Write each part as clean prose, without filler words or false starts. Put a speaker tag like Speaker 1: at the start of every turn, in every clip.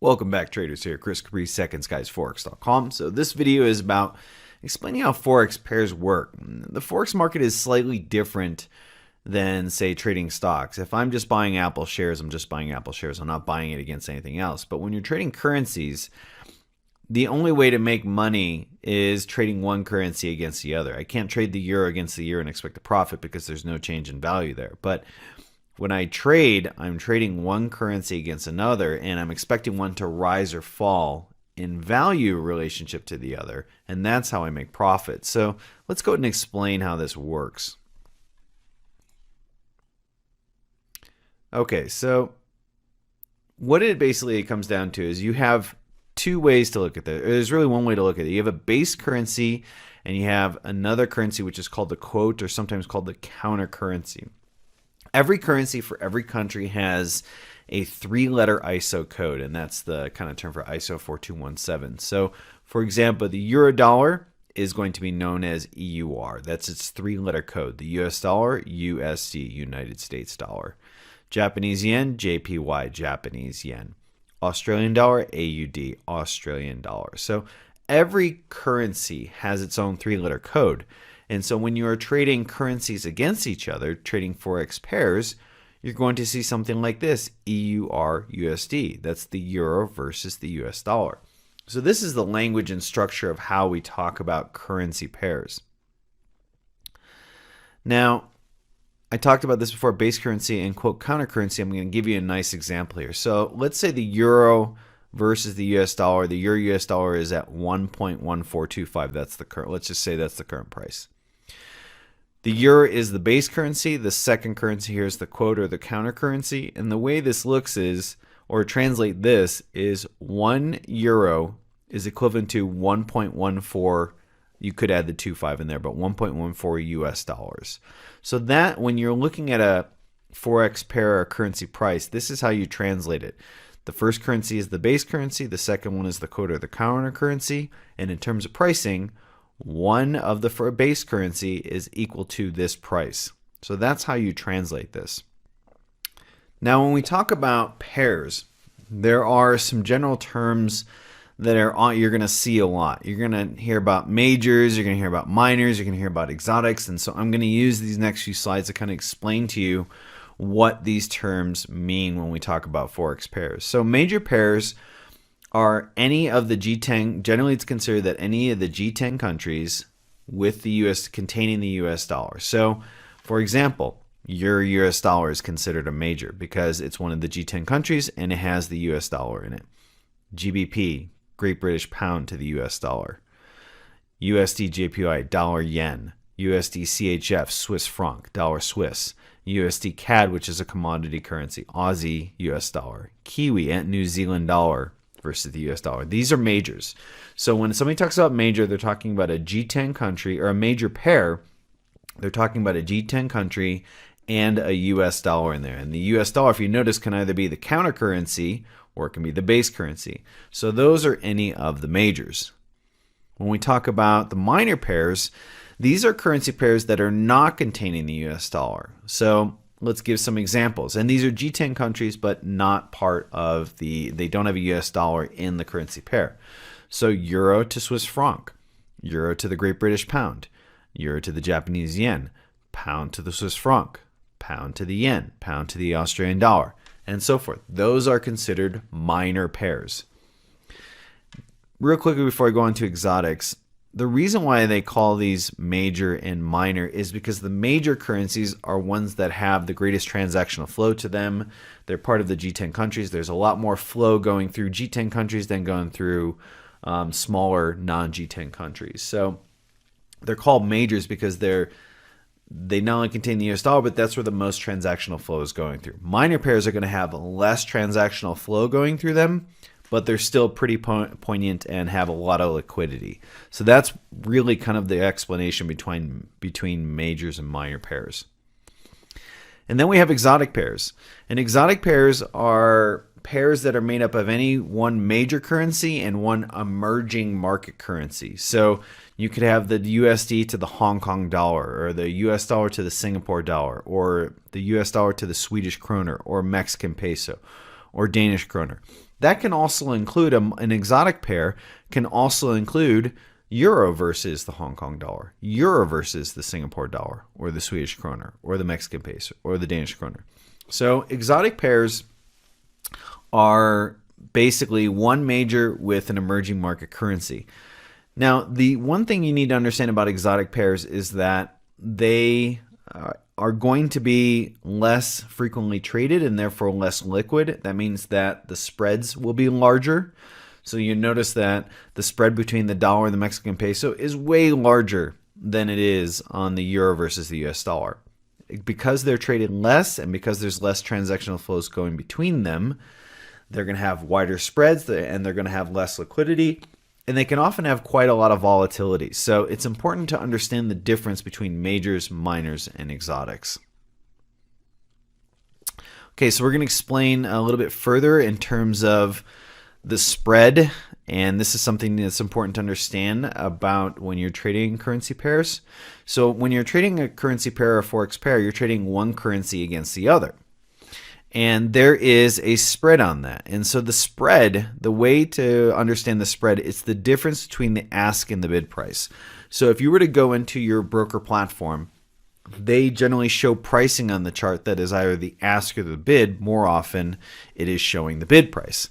Speaker 1: Welcome back, traders. Here, Chris Kapri, secondsguysforex.com. So this video is about explaining how forex pairs work. The forex market is slightly different than, say, trading stocks. If I'm just buying Apple shares, I'm just buying Apple shares. I'm not buying it against anything else. But when you're trading currencies, the only way to make money is trading one currency against the other. I can't trade the euro against the euro and expect a profit because there's no change in value there. But when I trade, I'm trading one currency against another, and I'm expecting one to rise or fall in value relationship to the other, and that's how I make profit. So let's go ahead and explain how this works. Okay, so what it basically comes down to is you have two ways to look at this. There's really one way to look at it. You have a base currency, and you have another currency which is called the quote, or sometimes called the counter currency. Every currency for every country has a 3-letter ISO code, and that's the kind of term for ISO 4217. So, for example, the euro dollar is going to be known as EUR. That's its 3-letter code. The US dollar, USD, United States dollar. Japanese yen, JPY, Japanese yen. Australian dollar, AUD, Australian dollar. So every currency has its own 3-letter code. And so when you are trading currencies against each other, trading forex pairs, you're going to see something like this, EUR USD. That's the euro versus the US dollar. So this is the language and structure of how we talk about currency pairs. Now, I talked about this before, base currency and quote counter currency. I'm going to give you a nice example here. So let's say the euro versus the US dollar. The euro US dollar is at 1.1425. That's the current. Let's just say that's the current price. The euro is the base currency. The second currency here is the quote or the counter currency. And the way this looks is, or translate this, is 1 euro is equivalent to 1.14. You could add the 25 in there, but 1.14 US dollars. So that when you're looking at a forex pair or currency price, this is how you translate it. The first currency is the base currency. The second one is the quote or the counter currency. And in terms of pricing, one of the base currency is equal to this price. So that's how you translate this. Now, when we talk about pairs, there are some general terms that you're going to see a lot. You're going to hear about majors, you're going to hear about minors, you're going to hear about exotics. And so I'm going to use these next few slides to kind of explain to you what these terms mean when we talk about forex pairs. So major pairs are any of the G10, generally it's considered that any of the G10 countries with the US, containing the US dollar. So, for example, your US dollar is considered a major because it's one of the G10 countries and it has the US dollar in it. GBP, Great British Pound to the US dollar. USD JPY, dollar yen. USD CHF, Swiss franc, dollar Swiss. USD CAD, which is a commodity currency. Aussie, US dollar. Kiwi and New Zealand dollar versus the US dollar. These are majors. So when somebody talks about major, they're talking about a G10 country, or a major pair, they're talking about a G10 country and a US dollar in there. And the US dollar, if you notice, can either be the counter currency or it can be the base currency. So those are any of the majors. When we talk about the minor pairs, these are currency pairs that are not containing the US dollar. So let's give some examples. And these are G10 countries, but not part of they don't have a US dollar in the currency pair. So euro to Swiss franc, euro to the Great British Pound, euro to the Japanese yen, pound to the Swiss franc, pound to the yen, pound to the Australian dollar, and so forth. Those are considered minor pairs. Real quickly before I go on to exotics, the reason why they call these major and minor is because the major currencies are ones that have the greatest transactional flow to them. They're part of the G10 countries. There's a lot more flow going through G10 countries than going through smaller non-G10 countries. So they're called majors because they not only contain the US dollar, but that's where the most transactional flow is going through. Minor pairs are going to have less transactional flow going through them, but they're still pretty poignant and have a lot of liquidity. So that's really kind of the explanation between majors and minor pairs. And then we have exotic pairs. And exotic pairs are pairs that are made up of any one major currency and one emerging market currency. So you could have the USD to the Hong Kong dollar, or the US dollar to the Singapore dollar, or the US dollar to the Swedish kroner, or Mexican peso, or Danish kroner. That can also include an exotic pair, can also include euro versus the Hong Kong dollar, euro versus the Singapore dollar, or the Swedish kroner, or the Mexican peso, or the Danish kroner. So exotic pairs are basically one major with an emerging market currency. Now, the one thing you need to understand about exotic pairs is that they are going to be less frequently traded and therefore less liquid. That means that the spreads will be larger. So you notice that the spread between the dollar and the Mexican peso is way larger than it is on the euro versus the US dollar. Because they're traded less and because there's less transactional flows going between them, they're going to have wider spreads and they're going to have less liquidity. And they can often have quite a lot of volatility. So it's important to understand the difference between majors, minors, and exotics. Okay, so we're going to explain a little bit further in terms of the spread. And this is something that's important to understand about when you're trading currency pairs. So when you're trading a currency pair or a forex pair, you're trading one currency against the other. And there is a spread on that. And so the spread, the way to understand the spread, it's the difference between the ask and the bid price. So if you were to go into your broker platform, they generally show pricing on the chart that is either the ask or the bid. More often, it is showing the bid price.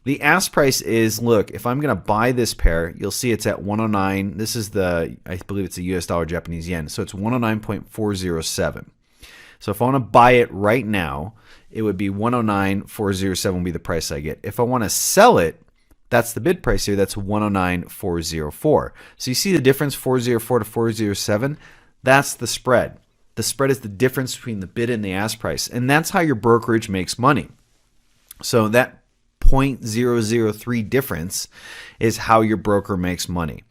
Speaker 1: The ask price is, look, if I'm going to buy this pair, you'll see it's at 109. This is I believe it's the US dollar Japanese yen. So it's 109.407. So if I want to buy it right now, it would be 109.407 would be the price I get. If I want to sell it, that's the bid price here. That's 109.404. So you see the difference, 404 to 407? That's the spread. The spread is the difference between the bid and the ask price. And that's how your brokerage makes money. So that 0.003 difference is how your broker makes money.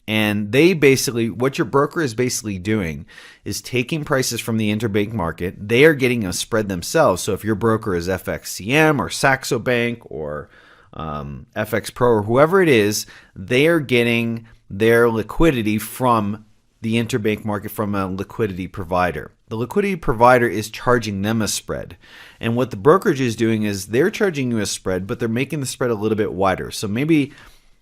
Speaker 1: And they basically, what your broker is basically doing is taking prices from the interbank market. They are getting a spread themselves. So if your broker is FXCM or Saxo Bank or FX Pro or whoever it is, they are getting their liquidity from the interbank market from a liquidity provider. The liquidity provider is charging them a spread. And what the brokerage is doing is they're charging you a spread, but they're making the spread a little bit wider. So maybe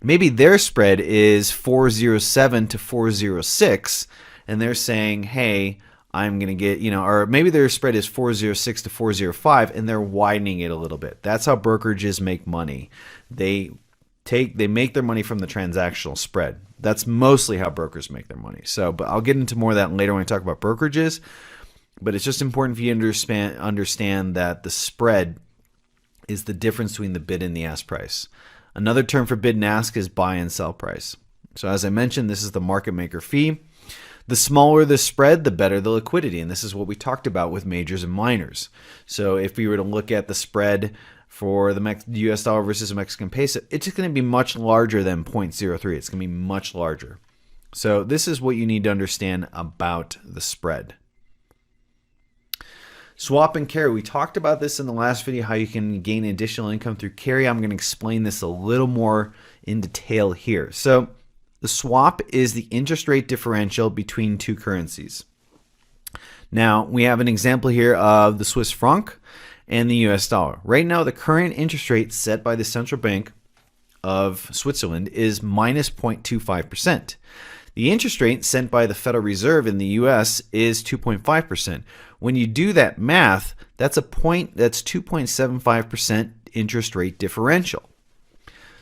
Speaker 1: their spread is 407 to 406, and they're saying, hey, I'm going to get, or maybe their spread is 406 to 405, and they're widening it a little bit. That's how brokerages make money. They make their money from the transactional spread. That's mostly how brokers make their money. So, but I'll get into more of that later when I talk about brokerages. But it's just important for you to understand that the spread is the difference between the bid and the ask price. Another term for bid and ask is buy and sell price. So as I mentioned, this is the market maker fee. The smaller the spread, the better the liquidity. And this is what we talked about with majors and minors. So if we were to look at the spread for the US dollar versus the Mexican peso, it's just going to be much larger than 0.03. It's going to be much larger. So this is what you need to understand about the spread. Swap and carry. We talked about this in the last video, how you can gain additional income through carry. I'm going to explain this a little more in detail here. So the swap is the interest rate differential between two currencies. Now, we have an example here of the Swiss franc and the US dollar. Right now, the current interest rate set by the Central Bank of Switzerland is minus 0.25%. The interest rate set by the Federal Reserve in the US is 2.5%. When you do that math, that's 2.75% interest rate differential.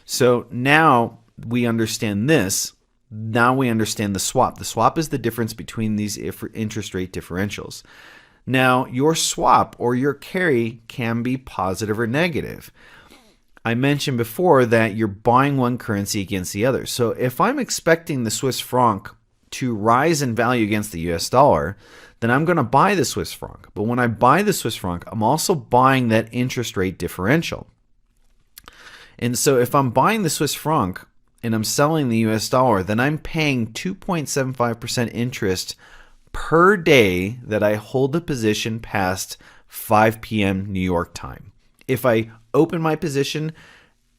Speaker 1: So now we understand this. Now we understand the swap. The swap is the difference between these interest rate differentials. Now, your swap or your carry can be positive or negative. I mentioned before that you're buying one currency against the other. So if I'm expecting the Swiss franc to rise in value against the US dollar, then I'm going to buy the Swiss franc. But when I buy the Swiss franc, I'm also buying that interest rate differential. And so if I'm buying the Swiss franc and I'm selling the US dollar, then I'm paying 2.75% interest per day that I hold the position past 5 p.m. New York time. If I open my position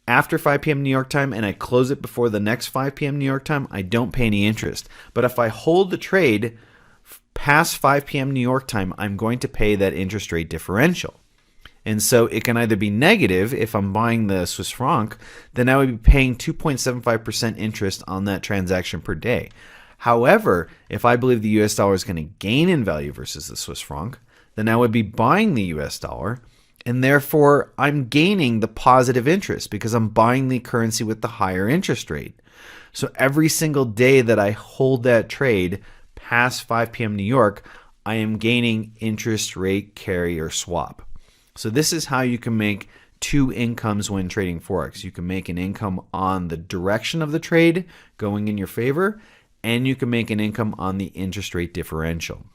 Speaker 1: after 5 p.m. New York time and I close it before the next 5 p.m. New York time, I don't pay any interest. But if I hold the trade past 5 p.m. New York time, I'm going to pay that interest rate differential. And so it can either be negative if I'm buying the Swiss franc, then I would be paying 2.75% interest on that transaction per day. However, if I believe the US dollar is going to gain in value versus the Swiss franc, then I would be buying the US dollar, and therefore I'm gaining the positive interest because I'm buying the currency with the higher interest rate. So every single day that I hold that trade past 5 p.m. New York, I am gaining interest rate carry or swap. So this is how you can make two incomes when trading Forex. You can make an income on the direction of the trade going in your favor, and you can make an income on the interest rate differential.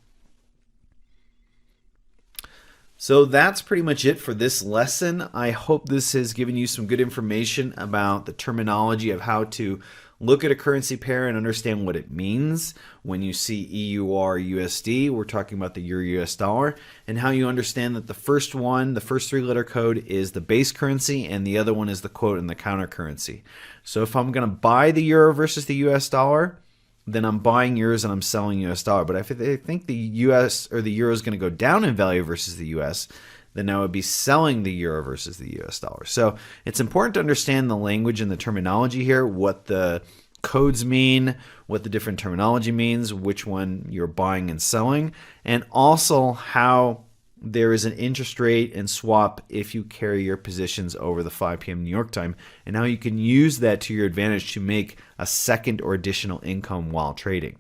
Speaker 1: So that's pretty much it for this lesson. I hope this has given you some good information about the terminology of how to look at a currency pair and understand what it means. When you see EUR USD, we're talking about the Euro US dollar, and how you understand that the first one, the first three-letter code, is the base currency, and the other one is the quote and the counter currency. So if I'm going to buy the euro versus the US dollar, then I'm buying euros and I'm selling US dollar. But if I think the US or the euro is going to go down in value versus the US, then I would be selling the euro versus the US dollar. So it's important to understand the language and the terminology here, what the codes mean, what the different terminology means, which one you're buying and selling, and also how there is an interest rate and swap if you carry your positions over the 5 p.m. New York time, and how you can use that to your advantage to make a second or additional income while trading.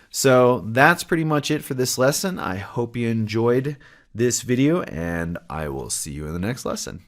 Speaker 1: So that's pretty much it for this lesson. I hope you enjoyed this video, and I will see you in the next lesson.